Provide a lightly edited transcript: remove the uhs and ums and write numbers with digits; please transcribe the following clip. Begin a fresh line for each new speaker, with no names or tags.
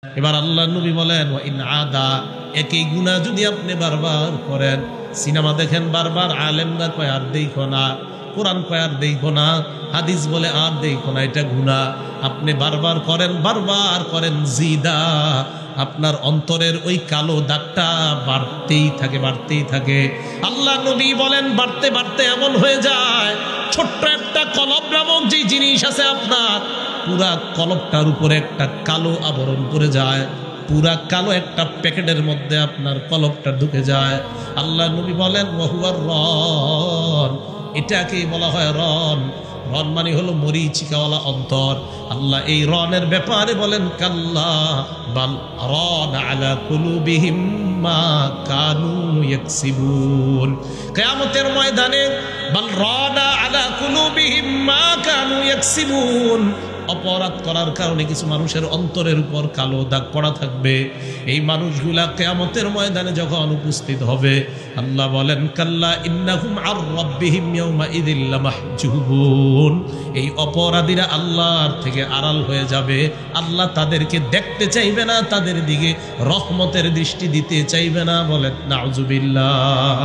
এবার আল্লাহ নবী বলেন ওয়া ইন আদা, একই গুনাহ যদি আপনি বারবার করেন, সিনেমা দেখেন বারবার, আলেমরা কয় আর দেখো না, কোরআন কয় আর দেখো না, হাদিস বলে আর দেখো না, এটা গুনাহ আপনি বারবার করেন, জিদা, আপনার অন্তরের ওই কালো দাগটা বাড়তেই থাকে। আল্লাহ নবী বলেন বাড়তে বাড়তে এমন হয়ে যায়, ছোট্ট একটা কলব নামক যে জিনিস আছে আপনার, পুরা কলবটার উপরে একটা কালো আবরণ পড়ে যায়, পুরা কালো একটা প্যাকেটের মধ্যে আপনার কলবটা ঢুকে যায়। আল্লাহ নবী বলেন ওয়াহুয়ার রন, এটাকে বলা হয় রন। রন মানে হলো মরিচিকাওয়ালা অন্তর। আল্লাহ এই রনের ব্যাপারে বলেন কাল্লা বাল রন আলা কুলুবিহিম মা কানু ইয়াকসিবুন। কিয়ামতের ময়দানে বাল রন আলা কুলুবিহিম মা কানু ইয়াকসিবুন, অপরাধ করার কারণে কিছু মানুষের অন্তরের উপর কালো দাগ পড়া থাকবে। এই মানুষগুলা কিয়ামতের ময়দানে যখন উপস্থিত হবে, আল্লাহ বলেন কাল্লা ইন্নাহুম আর রাব্বিহিম ইয়াউমা ইযিল লামাহজুবুন, এই অপরাধীরা আল্লাহর থেকে আড়াল হয়ে যাবে। আল্লাহ তাদেরকে দেখতে চাইবে না, তাদের দিকে রহমতের দৃষ্টি দিতে চাইবে না। বলেন নাউজুবিল্লাহ।